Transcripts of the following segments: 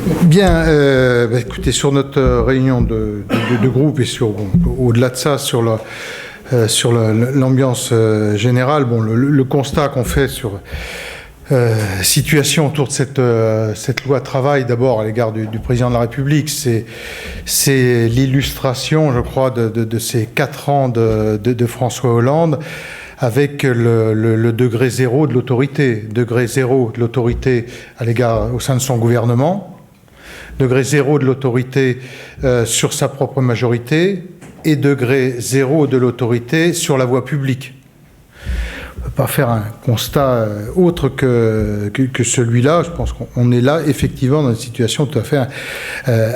Bien, écoutez, sur notre réunion de groupe et au-delà de ça, sur l'ambiance générale, bon, le constat qu'on fait sur situation autour de cette loi travail, d'abord à l'égard du président de la République, c'est l'illustration, je crois, de ces 4 ans de François Hollande, avec le degré zéro de l'autorité. Degré zéro de l'autorité à l'égard au sein de son gouvernement, degré zéro de l'autorité sur sa propre majorité, et degré zéro de l'autorité sur la voie publique. On ne peut pas faire un constat autre que celui-là. Je pense qu'on est là, effectivement, dans une situation tout à fait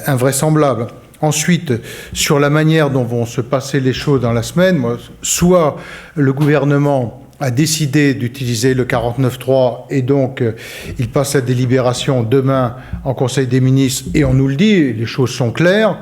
invraisemblable. Ensuite, sur la manière dont vont se passer les choses dans la semaine, soit le gouvernement a décidé d'utiliser le 49.3 et donc il passe la délibération demain en Conseil des ministres et on nous le dit, les choses sont claires.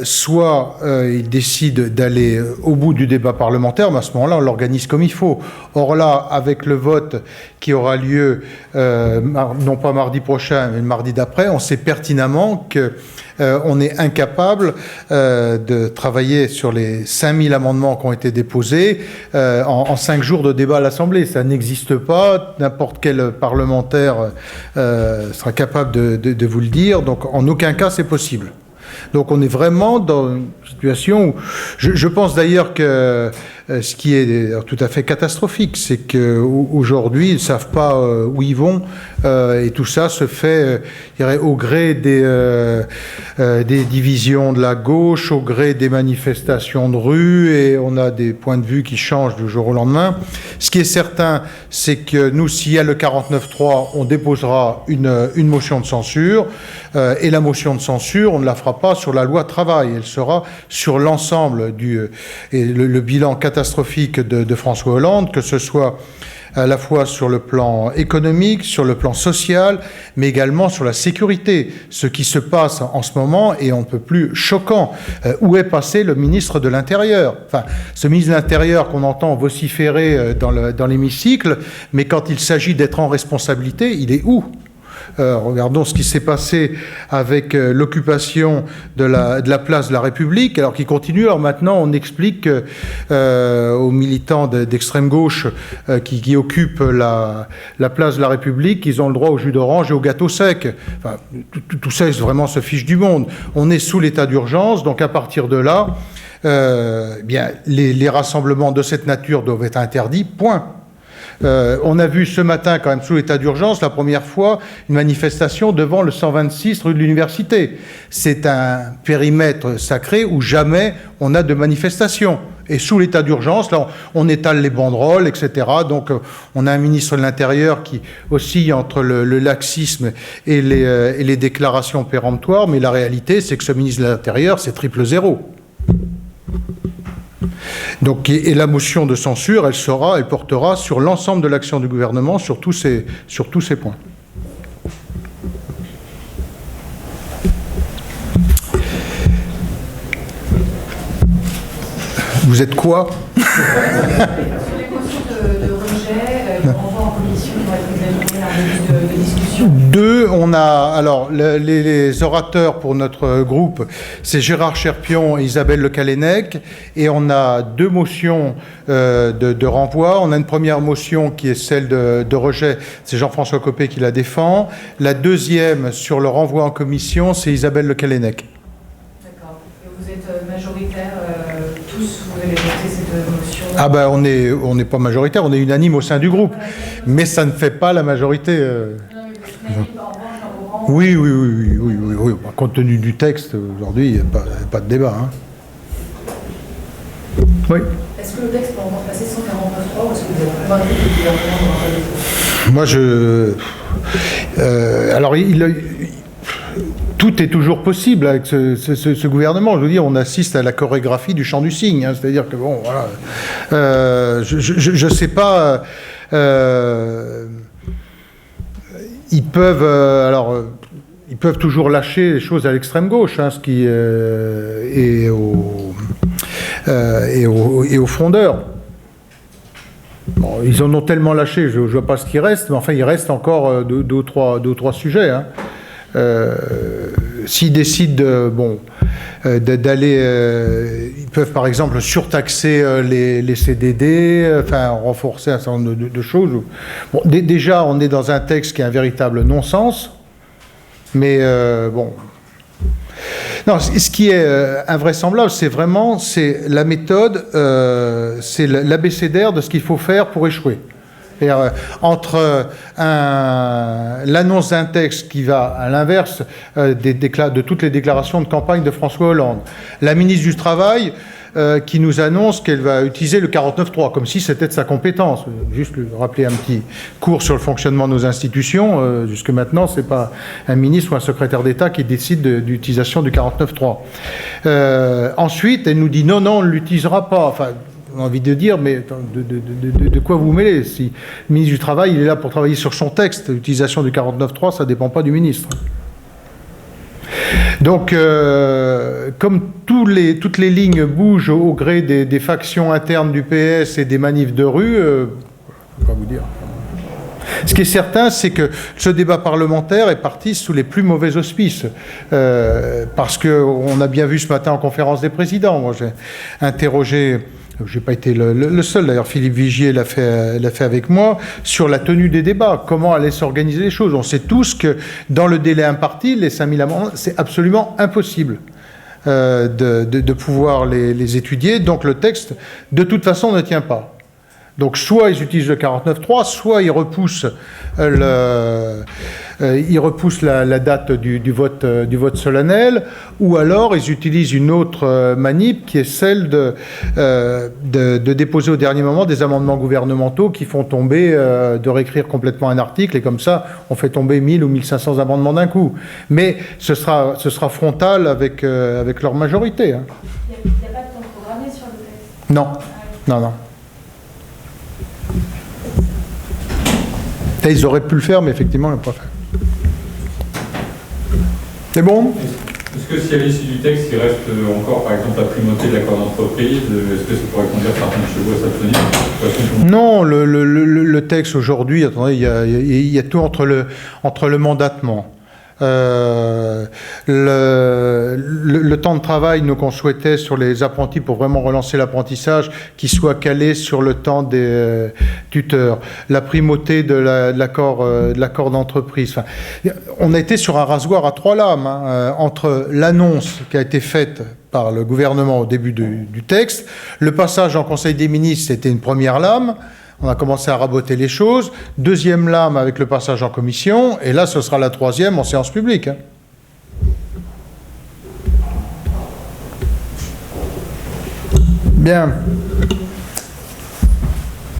Soit il décide d'aller au bout du débat parlementaire, mais à ce moment-là, on l'organise comme il faut. Or là, avec le vote qui aura lieu, non pas mardi prochain, mais le mardi d'après, on sait pertinemment qu'on est incapable de travailler sur les 5000 amendements qui ont été déposés en 5 jours de débat à l'Assemblée. Ça n'existe pas. N'importe quel parlementaire sera capable de vous le dire. Donc, en aucun cas, c'est possible. Donc on est vraiment dans une situation où je pense d'ailleurs que ce qui est tout à fait catastrophique, c'est qu'aujourd'hui ils ne savent pas où ils vont et tout ça se fait je dirais, au gré des divisions de la gauche, au gré des manifestations de rue, et on a des points de vue qui changent du jour au lendemain. Ce qui est certain, c'est que nous, s'il y a le 49.3, on déposera une motion de censure et la motion de censure, on ne la fera pas sur la loi travail, elle sera sur l'ensemble et le bilan catastrophique de François Hollande, que ce soit à la fois sur le plan économique, sur le plan social, mais également sur la sécurité. Ce qui se passe en ce moment est un peu plus choquant. Où est passé le ministre de l'Intérieur ? Enfin, ce ministre de l'Intérieur qu'on entend vociférer dans l'hémicycle, mais quand il s'agit d'être en responsabilité, il est où ? Regardons ce qui s'est passé avec l'occupation de la place de la République, alors qu'il continue. Alors maintenant, on explique aux militants d'extrême gauche qui occupent la place de la République qu'ils ont le droit au jus d'orange et au gâteau sec. Enfin, tout ça, vraiment, se fiche du monde. On est sous l'état d'urgence, donc à partir de là, bien, les rassemblements de cette nature doivent être interdits, point. On a vu ce matin, quand même, sous l'état d'urgence, la première fois, une manifestation devant le 126 rue de l'Université. C'est un périmètre sacré où jamais on a de manifestation. Et sous l'état d'urgence, là, on étale les banderoles, etc. Donc, on a un ministre de l'Intérieur qui oscille entre le laxisme et les déclarations péremptoires. Mais la réalité, c'est que ce ministre de l'Intérieur, c'est triple zéro. Donc, et la motion de censure, elle portera sur l'ensemble de l'action du gouvernement, sur tous ces points. Vous êtes quoi ? Sur les motions de rejet, on renvoie en commission pour être examiné en début de discussion. 2, on a, alors, les orateurs pour notre groupe, c'est Gérard Cherpion et Isabelle Le Callennec, et on a 2 motions de renvoi. On a une première motion qui est celle de rejet, c'est Jean-François Copé qui la défend. La deuxième, sur le renvoi en commission, c'est Isabelle Le Callennec. D'accord. Et vous êtes majoritaire, tous, vous avez voté ces 2 motions? Ah ben, on n'est pas majoritaire, on est unanime au sein du groupe, mais ça ne fait pas la majorité. Oui. Compte tenu du texte, aujourd'hui, il n'y a pas de débat. Hein. Oui. Est-ce que le texte peut encore passer 149.3 ou est-ce que vous êtes convaincu que le gouvernement n'aura pas des Moi, alors, tout est toujours possible avec ce gouvernement. Je veux dire, on assiste à la chorégraphie du chant du cygne. Hein, c'est-à-dire que, bon, voilà. Je ne sais pas... Ils peuvent toujours lâcher les choses à l'extrême gauche, hein, ce qui est aux frondeurs. Bon, ils en ont tellement lâché, je ne vois pas ce qui reste, mais enfin, il reste encore deux ou trois sujets. Hein. s'ils décident d'aller, ils peuvent par exemple surtaxer les CDD, enfin renforcer un certain nombre de choses. Bon, déjà, on est dans un texte qui est un véritable non-sens, mais bon. Non, ce qui est invraisemblable, c'est la méthode, c'est l'abécédaire de ce qu'il faut faire pour échouer. Entre l'annonce d'un texte qui va à l'inverse de toutes les déclarations de campagne de François Hollande, la ministre du Travail qui nous annonce qu'elle va utiliser le 49.3, comme si c'était de sa compétence. Juste lui rappeler un petit cours sur le fonctionnement de nos institutions. Jusque maintenant, ce n'est pas un ministre ou un secrétaire d'État qui décide de l'utilisation du 49.3. Ensuite, elle nous dit non, on ne l'utilisera pas. Enfin, on a envie de dire, mais de quoi vous mêlez? Si le ministre du Travail, il est là pour travailler sur son texte, l'utilisation du 49.3, ça ne dépend pas du ministre. Donc, comme toutes les lignes bougent au gré des factions internes du PS et des manifs de rue, je ne peux pas vous dire. Ce qui est certain, c'est que ce débat parlementaire est parti sous les plus mauvais auspices. Parce qu'on a bien vu ce matin en conférence des présidents. Moi, j'ai interrogé... Je n'ai pas été le seul, d'ailleurs Philippe Vigier l'a fait avec moi, sur la tenue des débats, comment allaient s'organiser les choses. On sait tous que dans le délai imparti, les 5000 amendements, c'est absolument impossible de pouvoir les étudier, donc le texte, de toute façon, ne tient pas. Donc soit ils utilisent le 49.3, soit ils repoussent la date du vote solennel, ou alors ils utilisent une autre manip qui est celle de déposer au dernier moment des amendements gouvernementaux qui font tomber, de réécrire complètement un article, et comme ça on fait tomber 1000 ou 1500 amendements d'un coup. Mais ce sera frontal avec leur majorité. Hein. Il n'y a pas de temps programmé sur le texte? Non, non. Ils auraient pu le faire, mais effectivement, ils n'ont pas fait. C'est bon? Est-ce que si à l'issue du texte, il reste encore, par exemple, la primauté de l'accord d'entreprise, est-ce que ça pourrait conduire certains chez vous à s'abstenir? Non, le texte aujourd'hui, attendez, il y a tout entre le mandatement. Le temps de travail, nous, qu'on souhaitait sur les apprentis pour vraiment relancer l'apprentissage, qui soit calé sur le temps des tuteurs, la primauté de l'accord d'entreprise. Enfin, on a été sur un rasoir à 3 lames, hein, entre l'annonce qui a été faite par le gouvernement au début du texte, le passage en Conseil des ministres, c'était une première lame. On a commencé à raboter les choses. Deuxième lame avec le passage en commission. Et là, ce sera la troisième en séance publique. Hein. Bien.